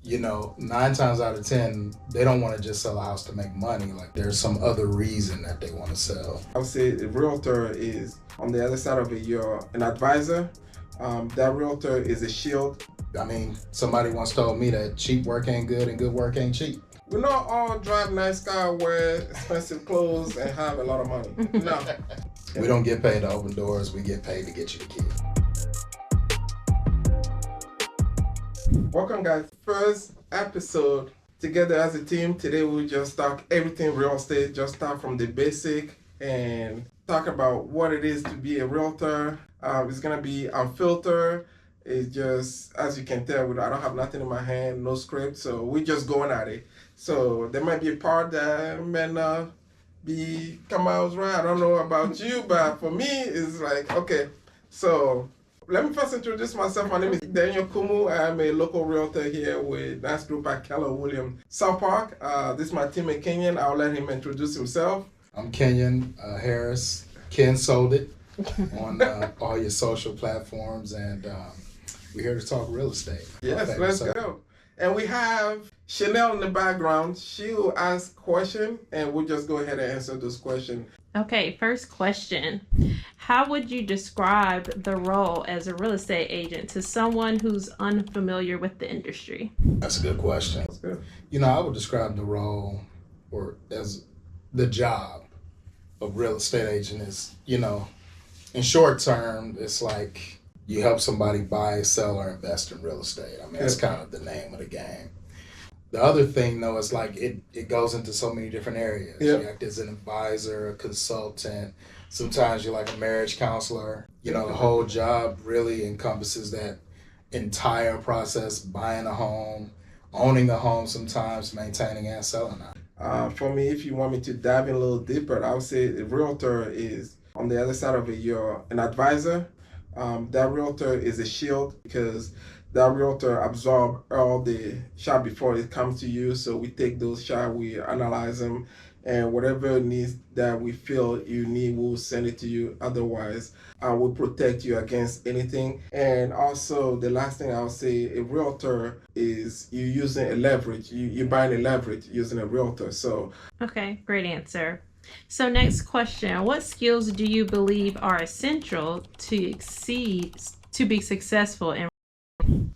nine times out of 10, they don't want to just sell a house to make money. Like there's some other reason that they want to sell. I would say a realtor is on the other side of it, you're an advisor. That realtor is a shield. I mean, somebody once told me that cheap work ain't good and good work ain't cheap. We not all drive nice car, wear expensive clothes, and have a lot of money. No. We don't get paid to open doors, we get paid to get you the key. Welcome guys, first episode together as a team. Today we'll just talk everything real estate, just start from the basic and talk about what it is to be a realtor. It's gonna be unfiltered. It's just, as you can tell, I don't have nothing in my hand, no script, so we're just going at it. So there might be a part that may not come out right. I don't know about you, but for me, it's like, okay. So let me first introduce myself. My name is Daniel Kumu. I'm a local realtor here with Knax Group at Keller Williams South Park. This is my teammate Kenyon. I'll let him introduce himself. I'm Kenyon Harris. Ken sold it on all your social platforms, and we're here to talk real estate. Yes, let's go. And we have Chanel in the background. She will ask questions, and we'll just go ahead and answer those questions. Okay, first question. How would you describe the role as a real estate agent to someone who's unfamiliar with the industry? That's a good question. That's good. I would describe the role as the job of real estate agent is, in short term, it's like you help somebody buy, sell, or invest in real estate. I mean, that's kind of the name of the game. The other thing, though, is like it goes into so many different areas. Yep. You act as an advisor, a consultant. Sometimes you're like a marriage counselor. The whole job really encompasses that entire process: buying a home, owning a home, sometimes maintaining and selling it. For me, if you want me to dive in a little deeper, I would say a realtor is on the other side of it. You're an advisor. That realtor is a shield because that realtor absorb all the shot before it comes to you. So we take those shots, we analyze them, and whatever needs that we feel you need, we'll send it to you. Otherwise, we'll protect you against anything. And also, the last thing I'll say, a realtor is you using a leverage. You're buying a leverage using a realtor. So okay, great answer. So next question, what skills do you believe are essential to be successful in?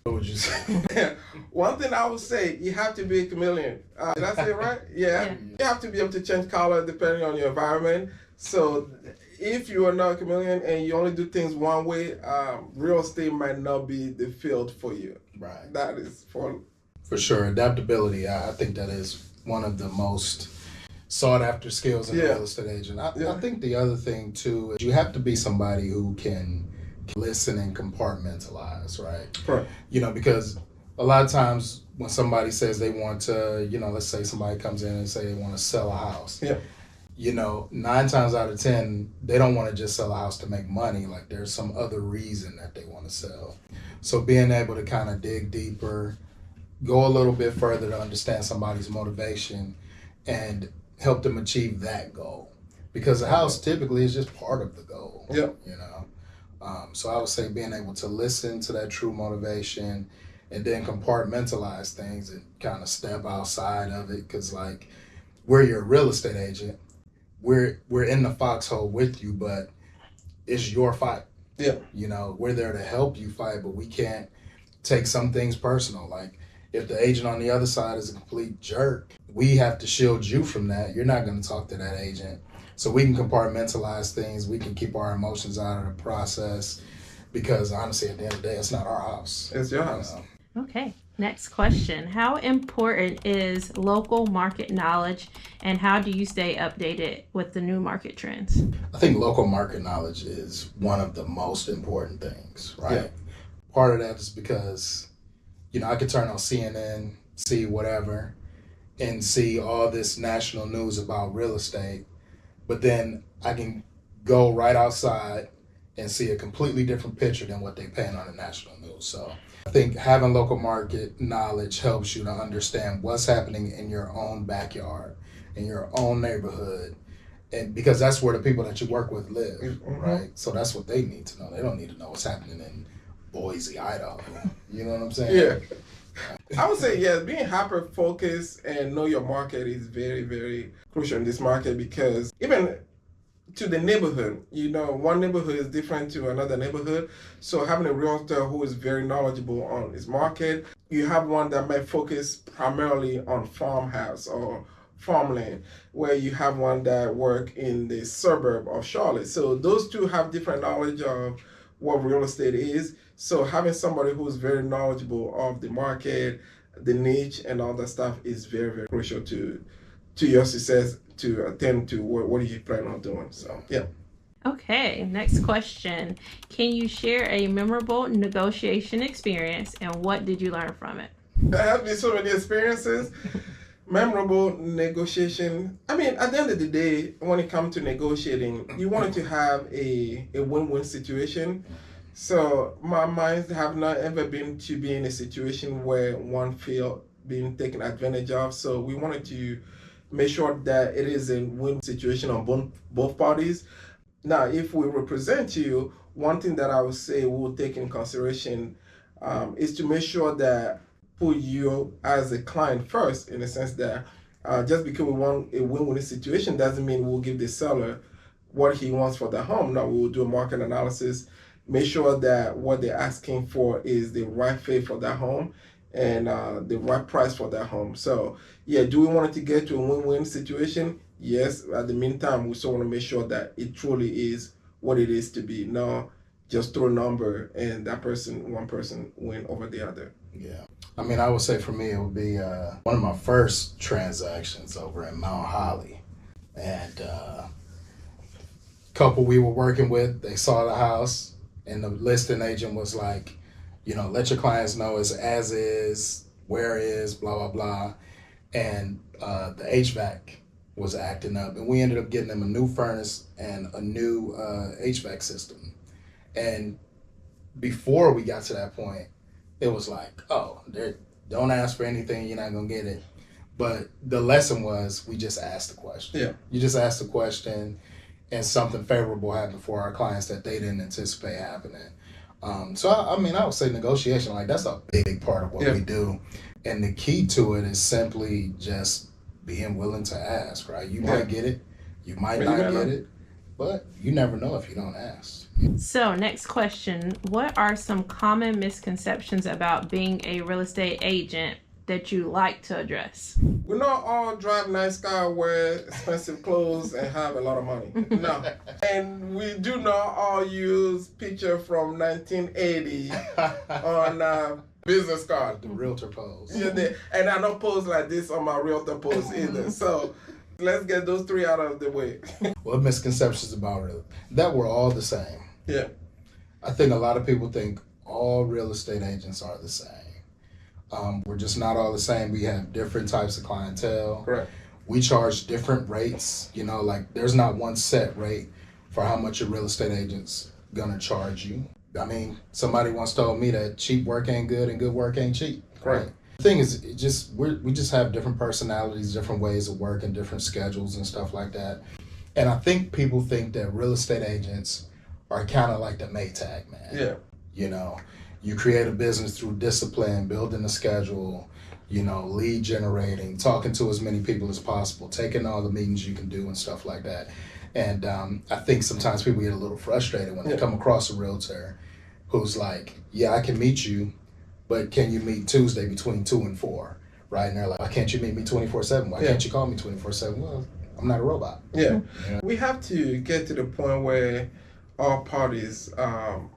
What would you say? One thing I would say, you have to be a chameleon. Did I say it right? Yeah. You have to be able to change color depending on your environment. So if you are not a chameleon and you only do things one way, real estate might not be the field for you. Right. That is for sure. Adaptability, I think that is one of the most sought after skills in a real estate agent. I think the other thing too is you have to be somebody who can listen and compartmentalize, right? Right. Because a lot of times when somebody says they want to, let's say somebody comes in and say they want to sell a house. Yeah. 9 times out of 10, they don't want to just sell a house to make money. Like there's some other reason that they want to sell. So being able to kind of dig deeper, go a little bit further to understand somebody's motivation and help them achieve that goal. Because the house typically is just part of the goal. Yep. So I would say being able to listen to that true motivation and then compartmentalize things and kind of step outside of it. Because like we're your real estate agent, we're in the foxhole with you, but it's your fight. Yeah. We're there to help you fight, but we can't take some things personal. Like if the agent on the other side is a complete jerk, we have to shield you from that. You're not going to talk to that agent. So we can compartmentalize things. We can keep our emotions out of the process because honestly, at the end of the day, it's not our house. It's your house. Okay, next question. How important is local market knowledge and how do you stay updated with the new market trends? I think local market knowledge is one of the most important things, right? Yeah. Part of that is because, I could turn on CNN, see whatever, and see all this national news about real estate. But then I can go right outside and see a completely different picture than what they paint on the national news. So I think having local market knowledge helps you to understand what's happening in your own backyard, in your own neighborhood, and because that's where the people that you work with live, right? So that's what they need to know. They don't need to know what's happening in Boise, Idaho. You know what I'm saying? Yeah. I would say yes, being hyper focused and know your market is very, very crucial in this market because even to the neighborhood, one neighborhood is different to another neighborhood. So having a realtor who is very knowledgeable on his market, you have one that might focus primarily on farmhouse or farmland, where you have one that work in the suburb of Charlotte. So those two have different knowledge of what real estate is. So having somebody who's very knowledgeable of the market, the niche, and all that stuff is very, very crucial to your success to attend to what you plan on doing. So yeah. Okay, next question. Can you share a memorable negotiation experience and what did you learn from it? I have been so many experiences. Memorable negotiation. I mean, at the end of the day, when it comes to negotiating, you want to have a win-win situation. So my minds have not ever been to be in a situation where one feel being taken advantage of. So we wanted to make sure that it is a win situation on both parties. Now, if we represent you, one thing that I would say we'll take in consideration is to make sure that put you as a client first, in the sense that just because we want a win-win situation doesn't mean we'll give the seller what he wants for the home. No, we will do a market analysis, make sure that what they're asking for is the right fit for that home and the right price for that home. So yeah, do we want it to get to a win-win situation? Yes. At the meantime, we still want to make sure that it truly is what it is to be. No, just throw a number and one person win over the other. Yeah. I mean, I would say for me, it would be one of my first transactions over in Mount Holly. And couple we were working with, they saw the house, and the listing agent was like, let your clients know it's as is, where is, blah, blah, blah. And the HVAC was acting up. And we ended up getting them a new furnace and a new HVAC system. And before we got to that point, it was like, oh, don't ask for anything, you're not going to get it. But the lesson was we just asked the question. Yeah. You just asked the question, and something favorable happened for our clients that they didn't anticipate happening. So, I would say negotiation, like that's a big part of what we do. And the key to it is simply just being willing to ask, right? You might get it, you might not get it, but you never know if you don't ask. So, next question. What are some common misconceptions about being a real estate agent that you like to address? We not all drive nice car, wear expensive clothes, and have a lot of money. No. And we do not all use picture from 1980 on business card. The realtor pose. Yeah, and I don't pose like this on my realtor pose either. So let's get those three out of the way. What misconceptions about real? That we're all the same. Yeah. I think a lot of people think all real estate agents are the same. We're just not all the same. We have different types of clientele. Correct. We charge different rates. Like there's not one set rate for how much a real estate agent's gonna charge you. I mean, somebody once told me that cheap work ain't good and good work ain't cheap. Right. The thing is, we just have different personalities, different ways of working, different schedules and stuff like that. And I think people think that real estate agents are kind of like the Maytag man. Yeah. You create a business through discipline, building a schedule, lead generating, talking to as many people as possible, taking all the meetings you can do and stuff like that. And I think sometimes people get a little frustrated when they come across a realtor who's like, yeah, I can meet you, but can you meet Tuesday between 2 and 4? Right? And they're like, why can't you meet me 24/7? Why can't you call me 24/7? Well, I'm not a robot. Yeah. We have to get to the point where all parties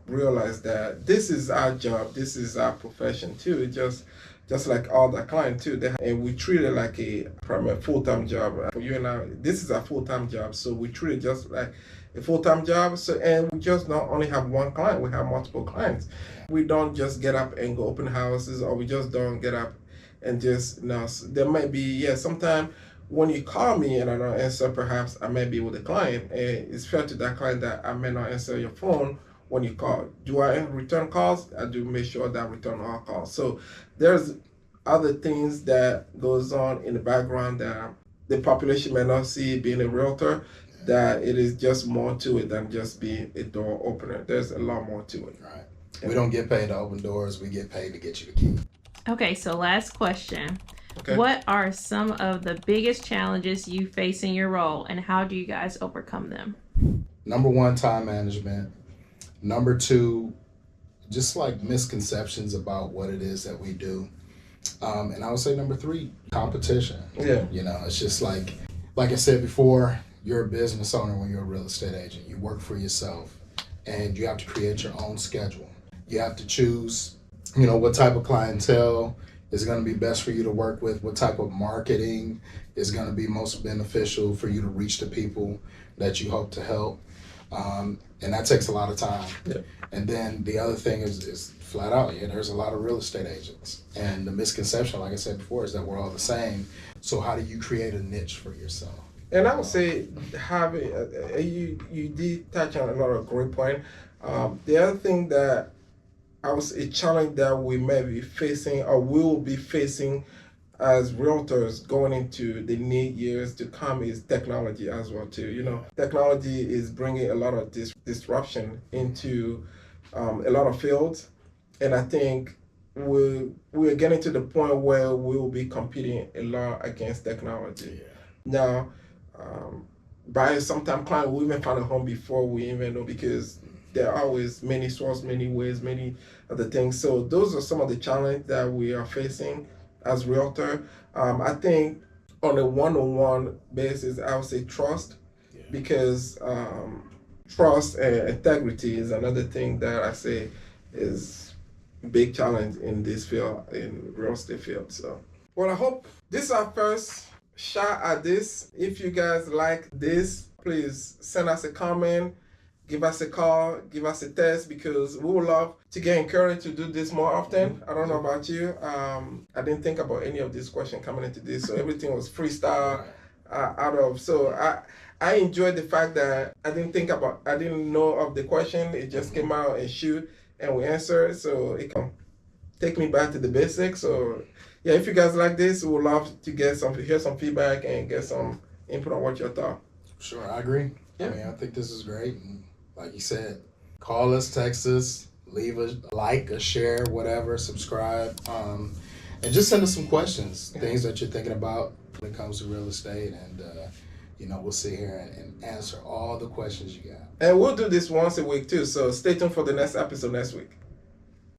realize that this is our job, this is our profession too. Just like all the clients too, and we treat it like a primary full-time job. For you and I, this is a full-time job, so we treat it just like a full-time job. So, and we just not only have one client, we have multiple clients. We don't just get up and go open houses, or we just don't get up and just there might be sometimes when you call me and I don't answer, perhaps I may be with a client, and it's fair to that client that I may not answer your phone when you call. Do I return calls? I do make sure that I return all calls. So there's other things that goes on in the background that the population may not see being a realtor, that it is just more to it than just being a door opener. There's a lot more to it. Right. We don't get paid to open doors, we get paid to get you the key. Okay, so last question. Okay. What are some of the biggest challenges you face in your role, and how do you guys overcome them? Number one, time management. Number two, just like misconceptions about what it is that we do. And I would say number three, competition. Yeah. You know, it's just like I said before, you're a business owner when you're a real estate agent. You work for yourself and you have to create your own schedule. You have to choose, you know, what type of clientele is going to be best for you to work with, what type of marketing is going to be most beneficial for you to reach the people that you hope to help. And that takes a lot of time. Yeah. And then the other thing is flat out, yeah, there's a lot of real estate agents. And the misconception, like I said before, is that we're all the same. So how do you create a niche for yourself? And I would say having you did touch on a lot of great point. The other thing that I was a challenge that we may be facing or will be facing as realtors going into the new years to come is technology as well too. You know, technology is bringing a lot of disruption into a lot of fields, and I think we're getting to the point where we will be competing a lot against technology. Now, buyers sometimes client will even find a home before we even know because there are always many sources, many ways, many other things. So those are some of the challenges that we are facing as realtor. I think on a one-on-one basis, I would say trust, because trust and integrity is another thing that I say is a big challenge in this field, in real estate field. So, well, I hope this is our first shot at this. If you guys like this, please send us a comment, give us a call, give us a text, because we would love to get encouraged to do this more often. I don't know about you. I didn't think about any of these questions coming into this, so everything was freestyle out of. So I enjoyed the fact that I didn't know of the question. It just came out and shoot, and we answered. So it can take me back to the basics. So yeah, if you guys like this, we would love to hear some feedback and get some input on what you thought. Sure, I agree. Yeah. I mean, I think this is great. And like you said, call us, text us, leave a like, a share, whatever, subscribe, and just send us some questions, things that you're thinking about when it comes to real estate, and you know, we'll sit here and answer all the questions you got. And we'll do this once a week too, so stay tuned for the next episode next week.